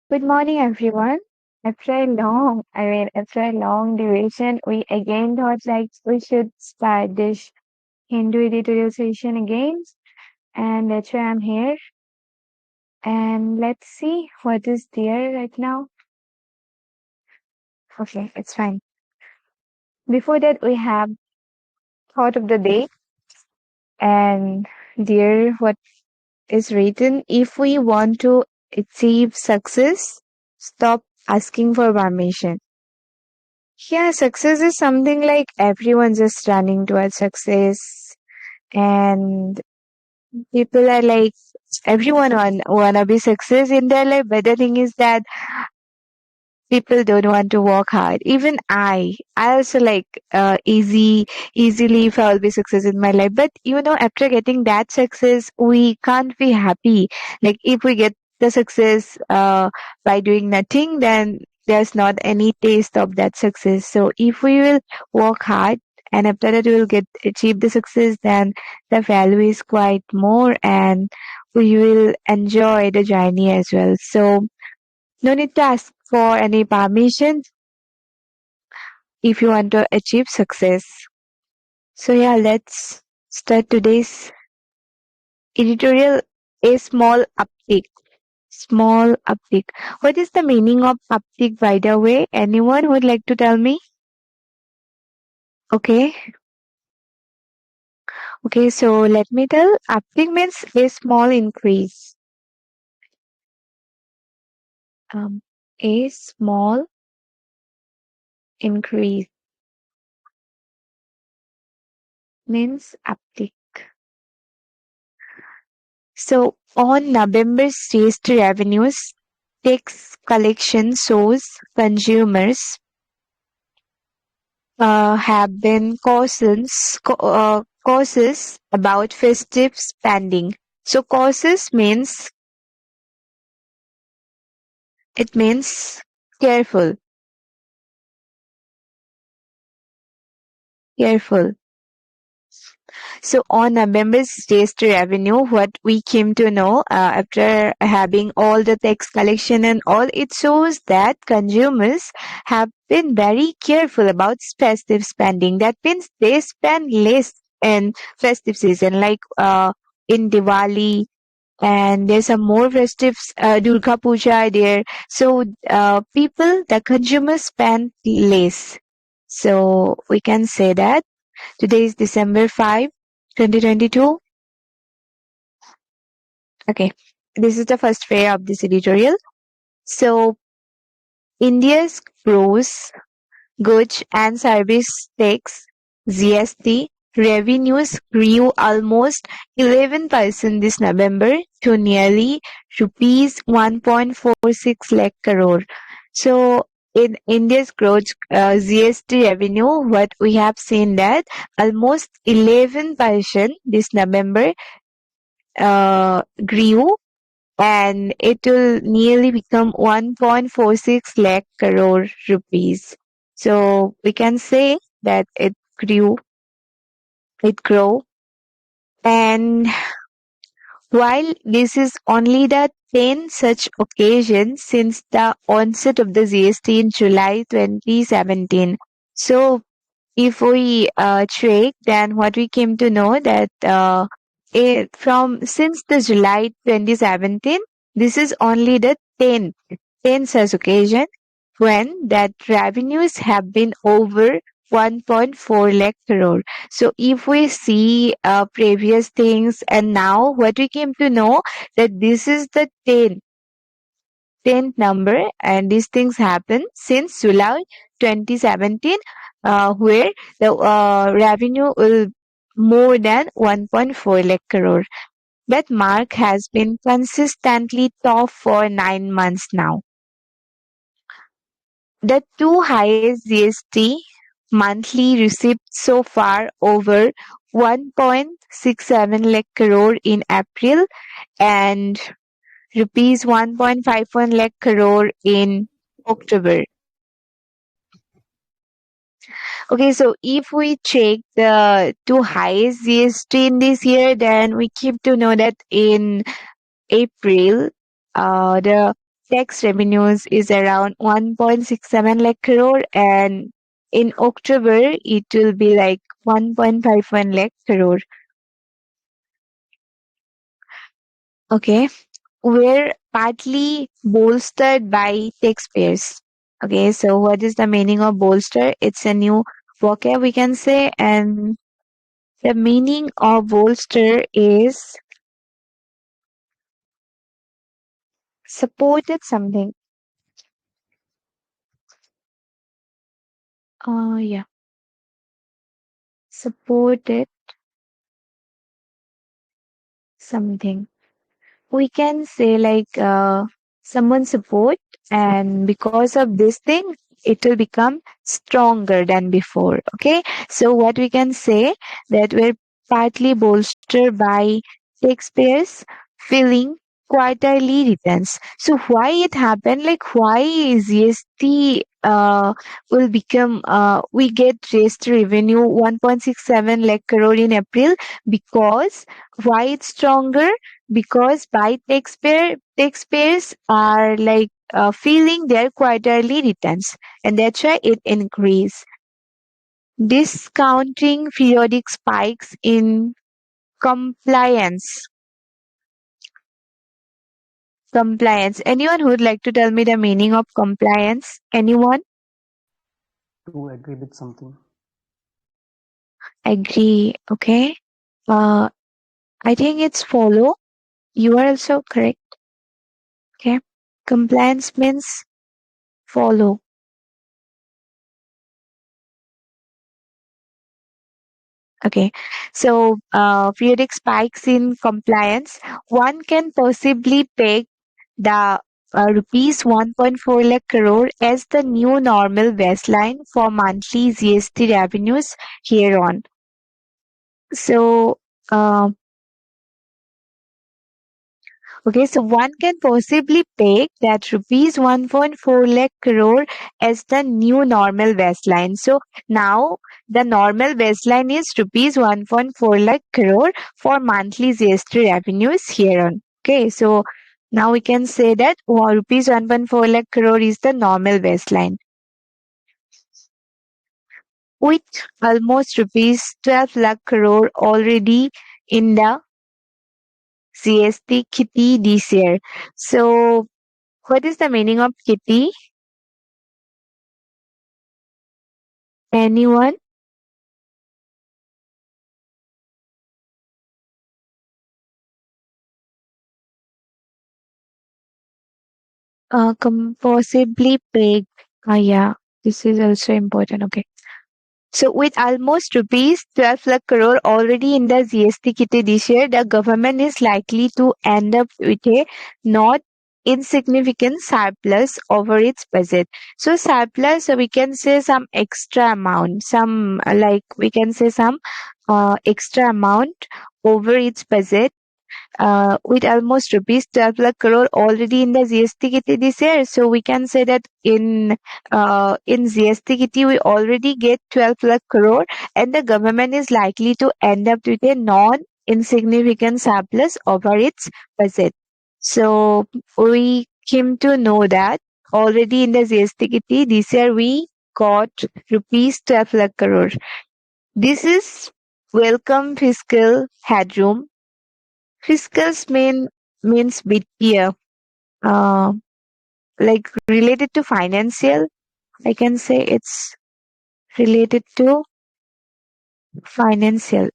Good morning, everyone. After a long duration, we again thought like we should start this Hindu editorial session again, and that's why I'm here. And let's see what is there right now. Okay, it's fine. Before that, we have thought of the day, and there, what is written: if we want to achieve success, stop asking for permission. Yeah, success is something like everyone's just running towards success, and people are like everyone wanna be success in their life. But the thing is that people don't want to work hard. Even I also like easily if I'll be success in my life. But after getting that success, we can't be happy. Like if we get the success by doing nothing, then there's not any taste of that success. So if we will work hard and after that we will get achieve the success, then the value is quite more and we will enjoy the journey as well. So no need to ask for any permission if you want to achieve success. So yeah, let's start today's editorial. A small uptick. Small uptick. What is the meaning of uptick, by the way? Anyone would like to tell me? Okay. Okay, so let me tell. Uptick means a small increase. A small increase means uptick. So on November's GST revenues, tax collection shows consumers have been cautious about festive spending. So cautious means it means careful, careful. So on November's GST revenue, what we came to know after having all the tax collection and all, it shows that consumers have been very careful about festive spending. That means they spend less in festive season, like in Diwali, and there's some more festive Durga Puja there. So the consumers spend less. So we can say that today is December 5, 2022. Okay, this is the first phase of this editorial. So India's gross goods and service tax (GST) revenues grew almost 11% this November to nearly rupees 1.46 lakh crore. So in India's gross GST revenue, what we have seen that almost 11% this November grew, and it will nearly become 1.46 lakh crore rupees. So we can say that it grew. And while this is only the 10th such occasion since the onset of the GST in July 2017. So if we check, then what we came to know that from since the July 2017, this is only the 10th such occasion when that revenues have been over 1.4 lakh crore. So if we see previous things and now what we came to know that this is the 10th number, and these things happen since July 2017, where the revenue will more than 1.4 lakh crore. That mark has been consistently top for 9 months now. The two highest GST monthly receipts so far over 1.67 lakh crore in April and rupees 1.51 lakh crore in October. Okay, so if we check the two highest GST in this year, then we keep to know that in April, the tax revenues is around 1.67 lakh crore, and in October it will be like 1.51 lakh crore. Okay, were partly bolstered by taxpayers. Okay, so what is the meaning of bolster? It's a new vocab we can say, and the meaning of bolster is supported something. Yeah, supported something. We can say like someone support, and because of this thing it will become stronger than before. Okay, so what we can say, that we're partly bolstered by taxpayers filling quarterly returns. So why it happened, like why GST will become we get GST revenue 1.67 lakh crore in April? Because why it's stronger? Because by taxpayers are like feeling their quarterly returns, and that's why it increase. Discounting periodic spikes in compliance. Compliance. Anyone who would like to tell me the meaning of compliance? Anyone? To agree with something. Agree. Okay. Uh, I think it's follow. You are also correct. Okay. Compliance means follow. Okay, so periodic spikes in compliance. One can possibly peg the rupees 1.4 lakh crore as the new normal baseline for monthly GST revenues here on. So, uh, okay, so one can possibly peg that rupees 1.4 lakh crore as the new normal baseline. So now the normal baseline is rupees 1.4 lakh crore for monthly GST revenues here on. Okay, so now we can say that rupees 1.4 lakh crore is the normal baseline. With almost rupees 12 lakh crore already in the GST kitty this year. So what is the meaning of kitty? Anyone? Possibly peg. Yeah, this is also important. Okay. So with almost rupees 12 lakh crore already in the GST kitty this year, the government is likely to end up with a not insignificant surplus over its budget. So surplus, we can say some extra amount, some like we can say some extra amount over its budget, with almost rupees 12 lakh crore already in the GST kitty this year. So we can say that in GST kitty we already get 12 lakh crore, and the government is likely to end up with a non insignificant surplus over its budget. So we came to know that already in the GST kitty this year we got rupees 12 lakh crore. This is welcome fiscal headroom. Fiscals means BTF, uh, like related to financial. I can say it's related to financial.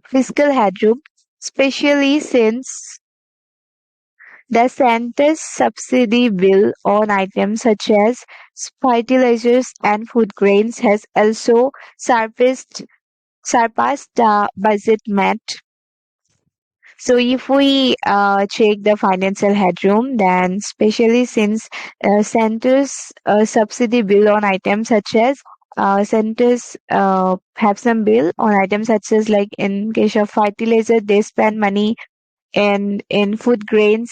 Fiscal headroom, especially since the center's subsidy bill on items such as fertilizers and food grains has also surpassed the budget met. So if we check the financial headroom, then especially since centers subsidy bill on items such as centers have some bill on items such as, like in case of fertilizer, they spend money, and in food grains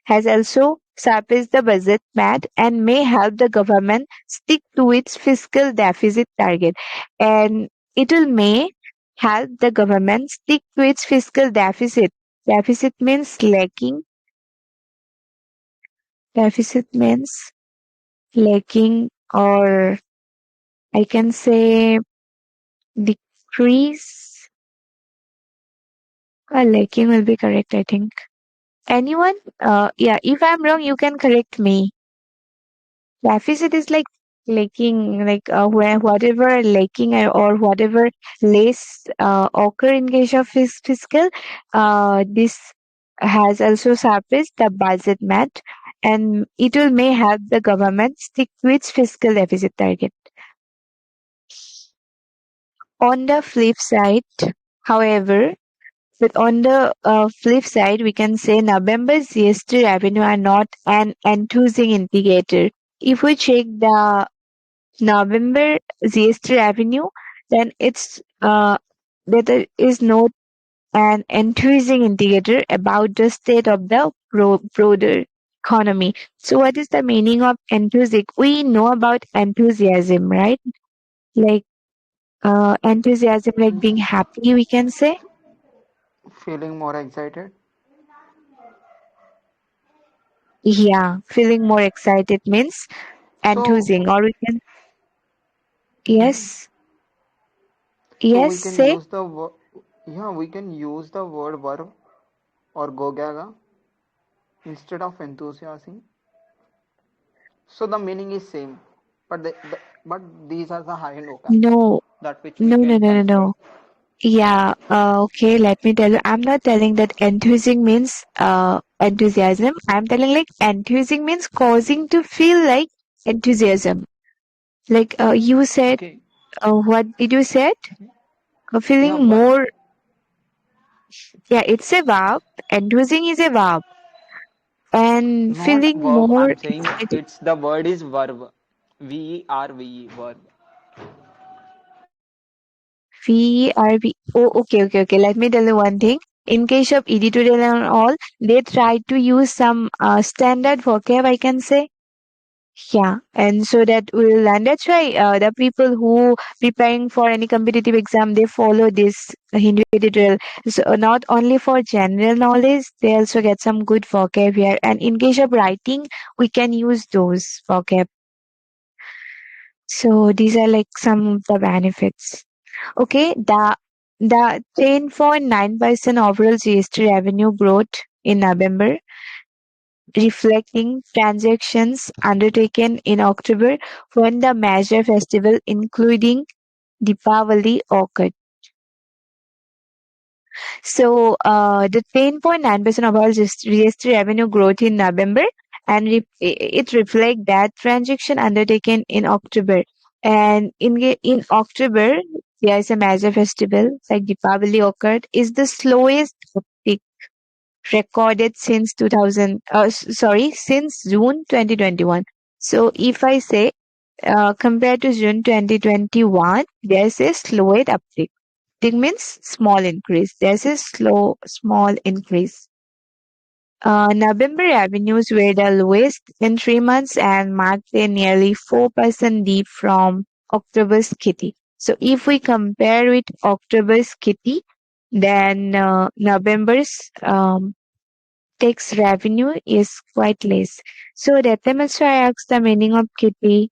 has also surpassed the budget mat and may help the government stick to its fiscal deficit target. And it will may help the government stick to its fiscal deficit. Deficit means lacking Deficit means lacking, or I can say decrease. Lacking will be correct, I think. Anyone? Yeah, if I'm wrong, you can correct me. Deficit is like lacking, like where whatever lacking or whatever less occur in case of fiscal. This has also surfaced the budget mat, and it will may help the government stick to its fiscal deficit target. On the flip side, however, but on the flip side, we can say November's GST revenue are not an enthusing indicator. If we check the November GST revenue, then it's that there is not an enthusing indicator about the state of the broader economy. So, what is the meaning of enthusiasm? We know about enthusiasm, right? Like enthusiasm, like being happy, we can say. Feeling more excited. Yeah, feeling more excited means So, enthusing, or we can, hmm, yes, so yes, we can say. use the word, yeah, we can use the word verb or gogaga instead of enthusiasm. So the meaning is same, but but these are the high end vocab No, that which we no, no, can no, no, consider. no. Yeah, okay, let me tell you. I'm not telling that enthusing means enthusiasm. I'm telling like enthusing means causing to feel like enthusiasm. Like you said, Okay, what did you said? yeah, Feeling verb, more, yeah, it's a verb. Enthusing is a verb. And not feeling verb. more I'm saying excited. it's the word is verb. V-E-R-V-E, verb. VRV. Oh, okay, okay, okay. Let me tell you one thing. In case of editorial and all, they try to use some standard vocab, I can say. Yeah, and so that will learn. That's why the people who preparing for any competitive exam, they follow this Hindu editorial. So not only for general knowledge, they also get some good vocab here. And in case of writing, we can use those vocab. So these are like some of the benefits. Okay, the 10.9% overall GST revenue growth in November, reflecting transactions undertaken in October when the major festival, including Deepavali, occurred. So, the 10.9% overall GST revenue growth in November, and it reflects that transaction undertaken in October. And in October, there is a major festival like Deepavali occurred, is the slowest uptick recorded since 2000, sorry, since June 2021. So if I say compared to June 2021, there's a slowed uptick. It means small increase. There's a small increase. November revenues were the lowest in 3 months and marked a nearly 4% dip from October's kitty. So if we compare with October's kitty, then November's tax revenue is quite less. So that time also I asked the meaning of kitty.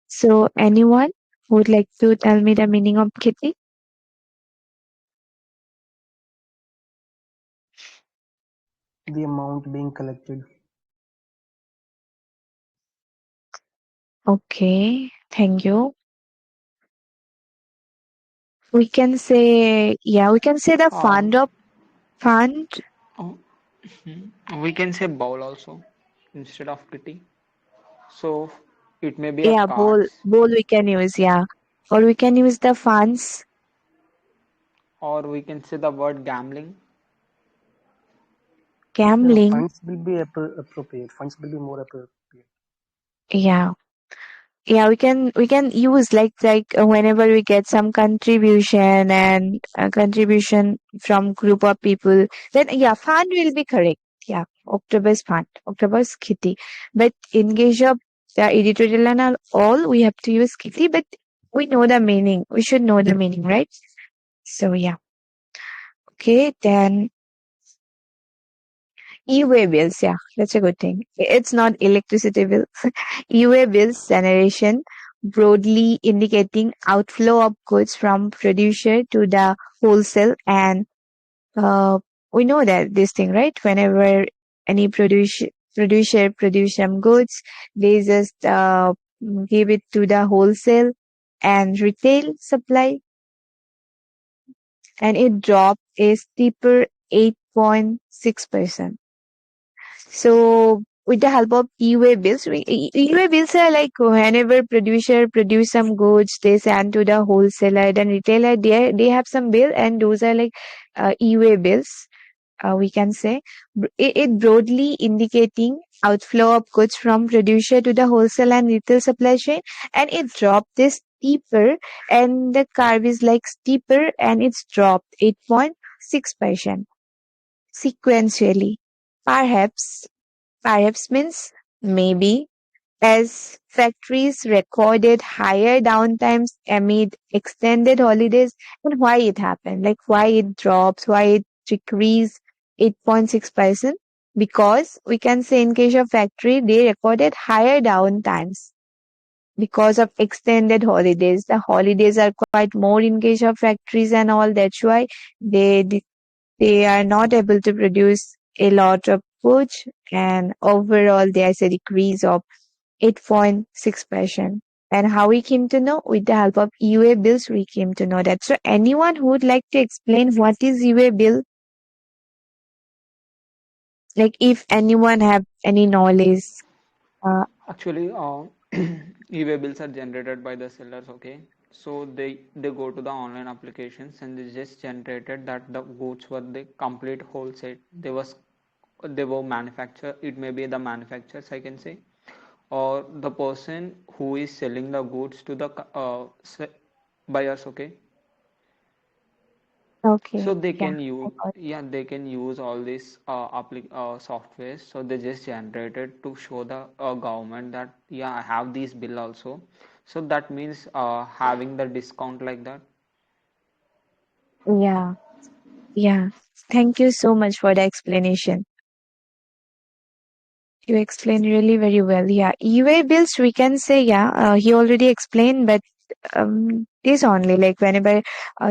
So anyone would like to tell me the meaning of kitty? The amount being collected. Okay, thank you. We can say, yeah, we can say the Or fund, oh, we can say bowl also instead of kitty. So it may be a yeah, cards, bowl we can use, yeah. Or we can use the funds, or we can say the word gambling. Yeah, gambling, funds will be appropriate. Funds will be more appropriate. yeah. Yeah, we can use like whenever we get some contribution and contribution from group of people, then yeah, fund will be correct. Yeah, October's fund, October's kitty. But in case of the editorial and all, we have to use kitty. But we know the meaning. We should know the meaning, right? So yeah. Okay, then E-way bills, yeah, that's a good thing. It's not electricity bill. E-way bills generation broadly indicating outflow of goods from producer to the wholesale and we know that this thing, right? Whenever any producer produce some goods, they just give it to the wholesale and retail supply, and it dropped a steeper 8.6%. So with the help of e-way bills, e-way bills are like whenever producer produce some goods, they send to the wholesaler, then retailer, they have some bill, and those are like e-way bills. We can say it broadly indicating outflow of goods from producer to the wholesale and retail supply chain, and it dropped this steeper, and the curve is like steeper, and it's dropped 8.6% sequentially. Perhaps, perhaps means maybe, as factories recorded higher downtimes amid extended holidays, and why it happened, like why it drops, why it decreased 8.6%. Because we can say in case of factory, they recorded higher downtimes because of extended holidays. The holidays are quite more in case of factories and all. That's why they they are not able to produce a lot of goods, and overall there's a decrease of 8.6%. And how we came to know? With the help of UA bills, we came to know that. So anyone who would like to explain what is UA bill? Like if anyone have any knowledge. Uh, Actually, e-way bills are generated by the sellers. Okay, so they go to the online applications and they just generated that the goods were the complete wholesale. They were manufactured. It may be the manufacturers, I can say, or the person who is selling the goods to the buyers. Okay, so okay, they yeah, can I use, got. yeah, they can use all these softwares. So they just generated to show the government that yeah, I have this bill also. So that means having the discount like that. Yeah, yeah. Thank you so much for the explanation. You explained really very well. Yeah, UA bills, we can say, yeah, he already explained, but this only like whenever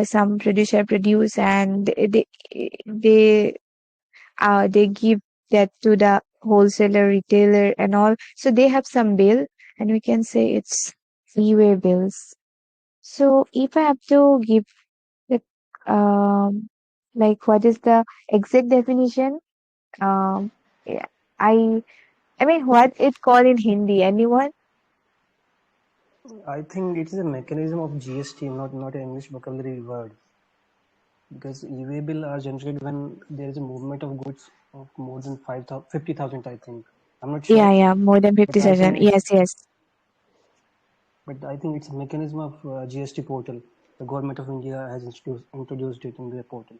some producer produce and they they give that to the wholesaler, retailer, and all. So they have some bill, and we can say it's e-way bills. So if I have to give the like what is the exact definition? Yeah, I I mean what it called in Hindi? Anyone? I think it is a mechanism of GST, not an English vocabulary word. Because e-way bill are generated when there is a movement of goods of more than 50,000, I think. I'm not Yeah, sure, yeah, more than but I think 50,000. it's Yes, yes. a mechanism of GST portal. The government of India has introduced it in their portal.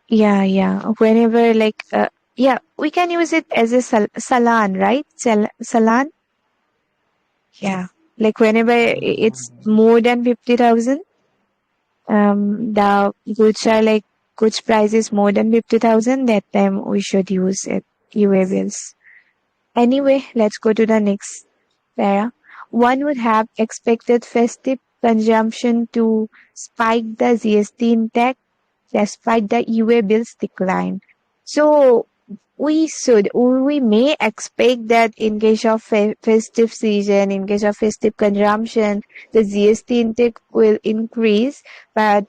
Yeah, yeah. Whenever like yeah, we can use it as a salan, right? Salan. Yeah. Like whenever it's more than 50,000, the goods are like goods price is more than 50,000, that time we should use it, UA bills. Anyway, let's go to the next para. One would have expected festive consumption to spike the GST intake despite the UA bills decline. So we may expect that in case of festive season, in case of festive consumption, the GST intake will increase, but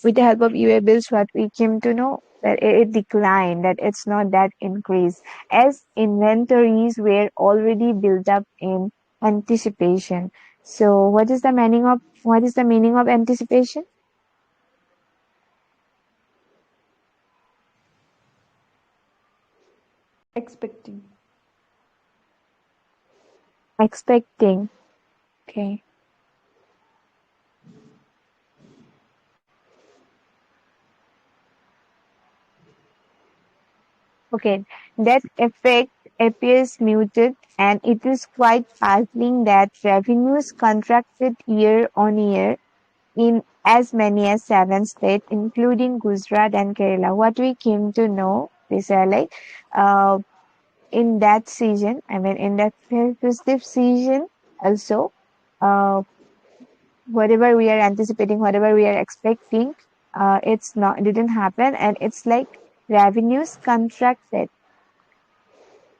with the help of UA bills, what we came to know that it declined, that it's not that increase, as inventories were already built up in anticipation. So what is the meaning of anticipation? Expecting. Expecting. Okay. Okay, that effect appears muted, and it is quite puzzling that revenues contracted year on year in as many as seven states, including Gujarat and Kerala. What we came to know, These are like uh, in that season, I mean, in that festive season also, uh, whatever we are anticipating, whatever we are expecting, it's not didn't happen, and it's like revenues contracted,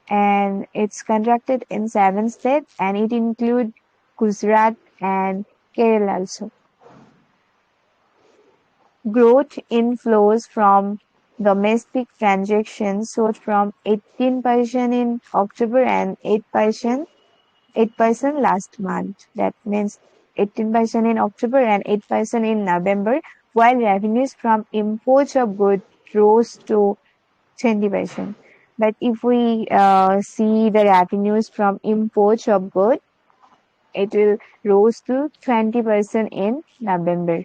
and it's contracted in 7 states, and it include Gujarat and Kerala also. Growth inflows from domestic transactions soared from 18% in October and 8% last month. That means 18% in October and 8% in November, while revenues from imports of goods rose to 20%. But if we see the revenues from imports of goods, it will rose to 20% in November,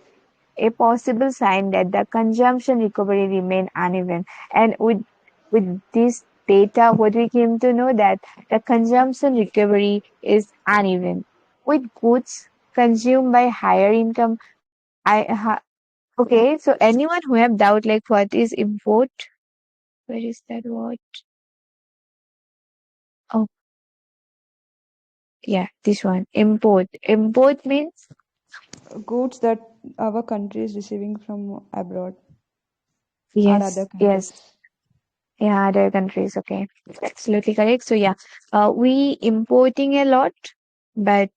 a possible sign that the consumption recovery remain uneven. And with this data, what we came to know that the consumption recovery is uneven. With goods consumed by higher income, okay. So anyone who have doubt like what is import? Where is that word? Oh, yeah, this one. Import. Import means Goods that our country is receiving from abroad and other yes, yes. countries. Yeah, other countries. Okay, absolutely correct. So yeah, we importing a lot, but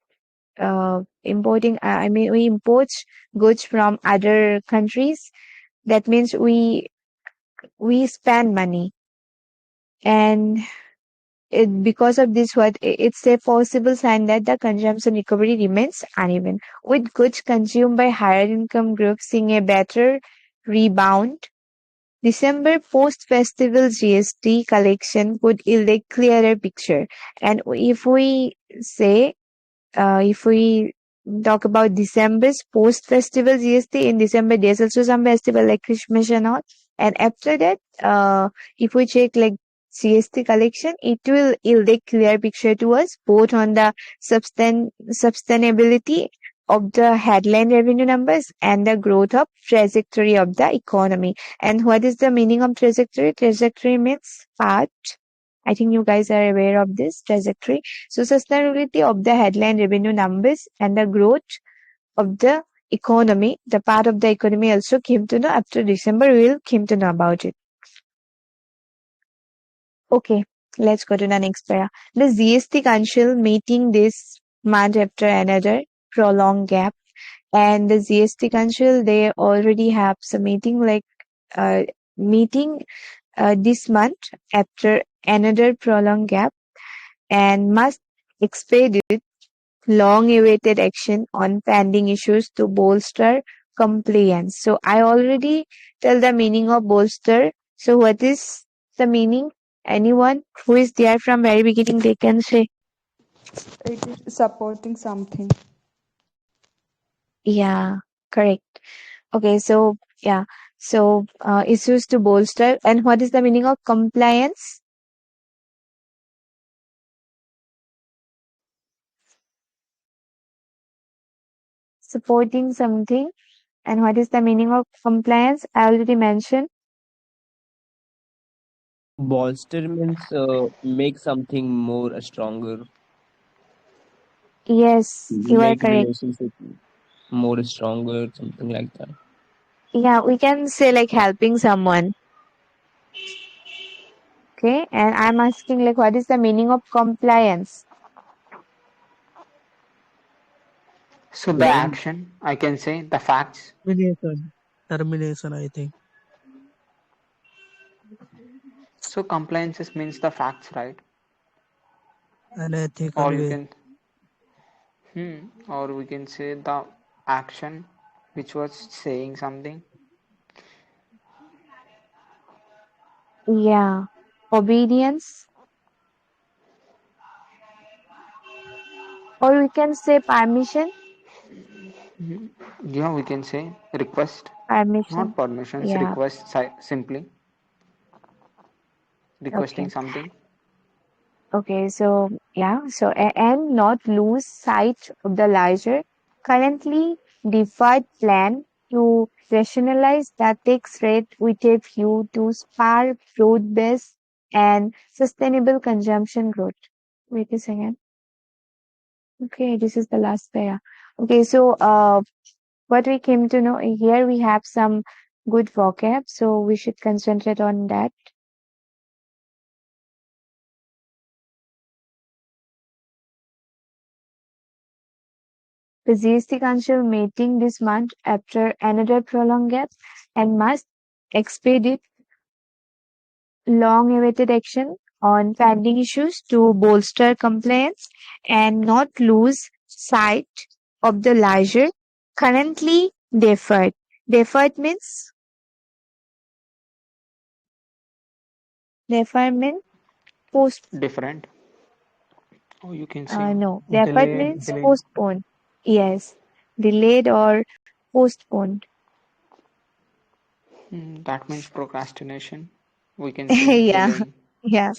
importing. I mean, we import goods from other countries. That means we spend money, and because of this, it's a possible sign that the consumption recovery remains uneven. With goods consumed by higher income groups seeing a better rebound, December post-festival GST collection could yield a clearer picture. And if we talk about December's post-festival GST, in December there's also some festival like Christmas and all. And after that, if we check like GST collection, it will yield a clear picture to us both on the sustainability of the headline revenue numbers and the growth of trajectory of the economy. And what is the meaning of trajectory? Trajectory means path. I think you guys are aware of this trajectory. So sustainability of the headline revenue numbers and the growth of the economy, the part of the economy also came to know after December. We will came to know about it. Okay, let's go to the next para. The GST Council meeting this month after another prolonged gap, and the GST Council they already have some meeting this month after another prolonged gap, and must expedite long-awaited action on pending issues to bolster compliance. So I already tell the meaning of bolster. So what is the meaning? Anyone who is there from very beginning, they can say. It is supporting something. Yeah, correct. Okay, so yeah, so issues to bolster. And what is the meaning of compliance? Supporting something. And what is the meaning of compliance? I already mentioned. Bolster means make something more stronger, Yes, you are make correct. relationship more stronger, something like that. Yeah, we can say like helping someone. Okay, and I'm asking like what is the meaning of compliance? So the When action, I can say the facts. Termination, I think. So compliances means the facts, right? An ethical Or you way. can, or we can say the action, which was saying something. Yeah, obedience, or we can say permission. Yeah, we can say request, Permission. not permissions, Yeah. request simply requesting Okay. something. Okay. So yeah. So and not lose sight of the larger, currently deferred plan to rationalize the tax rate with a view to spur broad-based and sustainable consumption growth. Wait a second. Okay, this is the last pair. Okay, so what we came to know here, we have some good vocab, so we should concentrate on that. The GST Council meeting this month after another prolonged gap and must expedite long-awaited action on pending issues to bolster compliance and not lose sight of the larger currently deferred. Deferred means deferment post Different. Or you can say no deferred means Delayed. postponed. Yes, delayed or postponed. that means procrastination. We can say Yeah, delaying. yeah.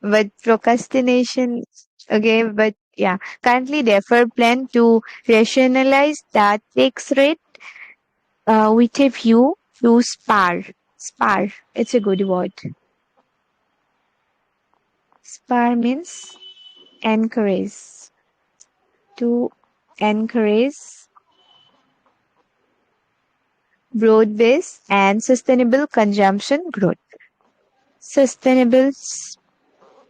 But procrastination, okay, but yeah, currently deferred plan to rationalize the tax rate with a view to spar. Spar, it's a good word. Spar means encourage. To encourage broad-based and sustainable consumption growth. Sustainable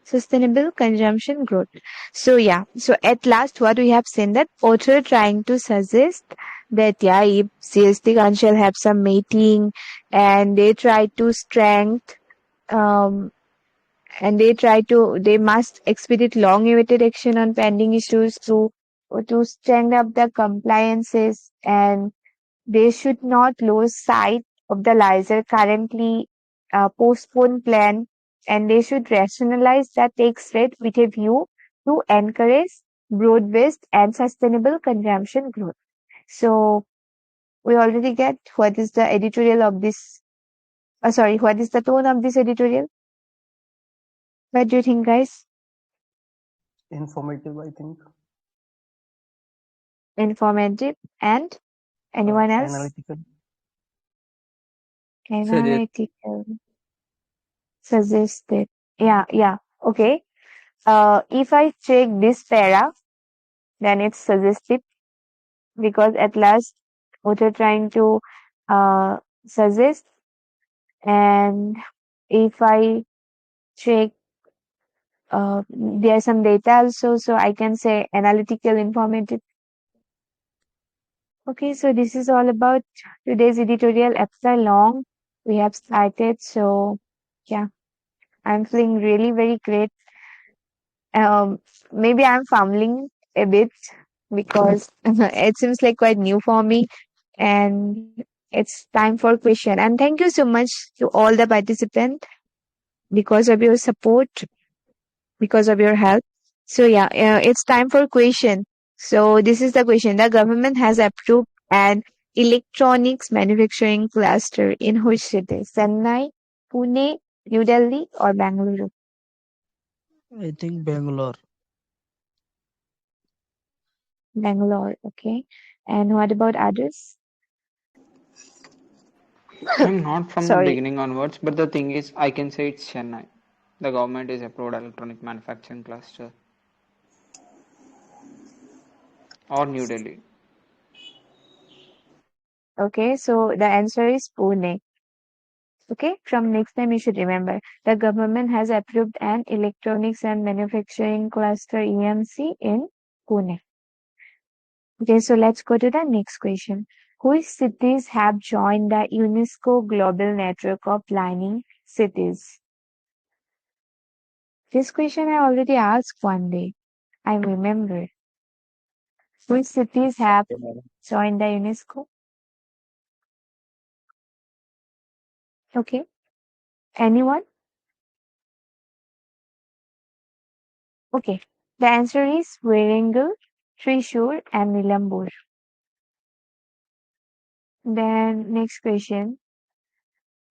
sustainable consumption growth. So yeah, so at last what we have seen that author trying to suggest that yeah, if CST Council have some meeting and they try to strength um and they must expedite long awaited action on pending issues to strengthen up the compliances, and they should not lose sight of the larger currently postponed plan, and they should rationalize the tax rate with a view to encourage broad-based and sustainable consumption growth. So we already get what is the editorial of this. Sorry, what is the tone of this editorial? What do you think, guys? Informative, I think. Informative and anyone else? Analytical. Suggest Analytical, suggested. Yeah, yeah. Okay. If I check this para, then it's suggestive because at last what you're trying to uh, suggest. And if I check, there's some data also, so I can say analytical, informative. Okay, so this is all about today's editorial. After long, we have started, so yeah, I'm feeling really very great. Maybe I'm fumbling a bit because it seems like quite new for me, and it's time for question. And thank you so much to all the participants because of your support, because of your help. So yeah, it's time for question. So this is the question. The government has approved an electronics manufacturing cluster in which city? Chennai, Pune, New Delhi, or Bangalore? I think Bangalore. Bangalore. Okay. And what about others? I'm not from the Sorry. beginning onwards, but the thing is, I can say it's Chennai. The government is approved electronic manufacturing cluster, or New Delhi. Okay. So the answer is Pune. Okay. From next time, you should remember the government has approved an electronics and manufacturing cluster EMC in Pune. Okay. So let's go to the next question. Which cities have joined the UNESCO Global Network of Lining Cities? This question I already asked one day. I remember. Which cities have joined the UNESCO? Okay. Anyone? Okay. The answer is Warangal, Thrissur, and Nilambur. Then next question.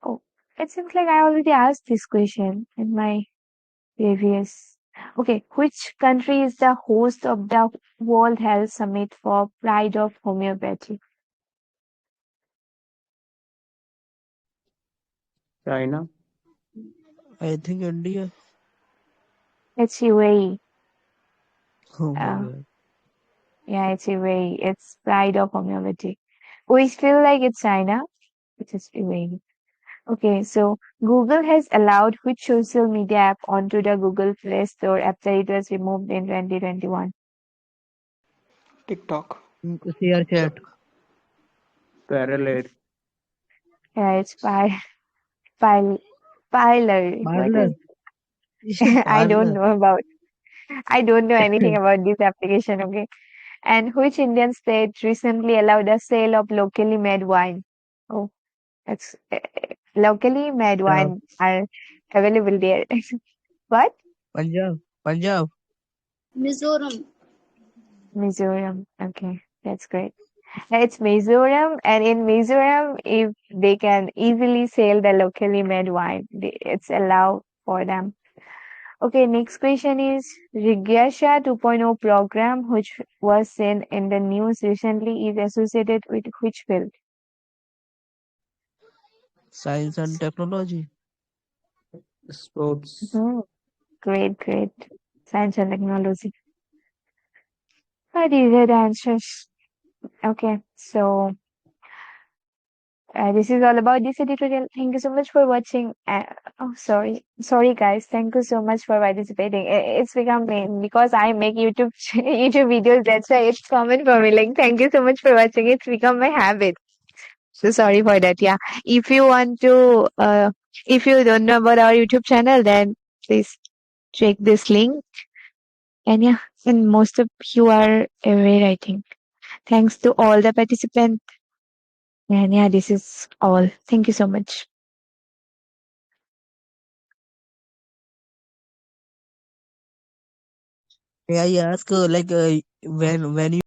Oh, it seems like I already asked this question in my previous. Okay, which country is the host of the World Health Summit for Pride of Homeopathy? China. I think India. It's UAE. Oh my Uh, god. yeah, it's UAE. It's pride of humanity. We feel like it's China, which is UAE. Okay, so Google has allowed which social media app onto the Google Play Store after it was removed in 2021? TikTok. Share chat. Parallel. Yeah, it's Pile, Piler. What Parlor. is? I don't Parlor. know about. I don't know anything about this application. Okay, and which Indian state recently allowed the sale of locally made wine? Oh, it's locally made Punjab. wine are available there. What? Punjab. Punjab. Mizoram. Mizoram. Okay, that's great. It's Mizoram, and in Mizoram, if they can easily sell the locally made wine, it's allowed for them. Okay, next question is Rigyasha 2.0 program, which was seen in the news recently, is associated with which field? Science and technology. Sports. Mhm. Great, great. Science and technology. These are the answers. Okay, so this is all about this editorial. Thank you so much for watching. Oh, sorry, guys. Thank you so much for participating. It's become main because I make YouTube YouTube videos. That's why it's common for me. Like, thank you so much for watching. It's become my habit. So sorry for that. Yeah, if you want to, if you don't know about our YouTube channel, then please check this link. And yeah, and most of you are aware, I think. Thanks to all the participants. And yeah, this is all. Thank you so much. May I ask, when you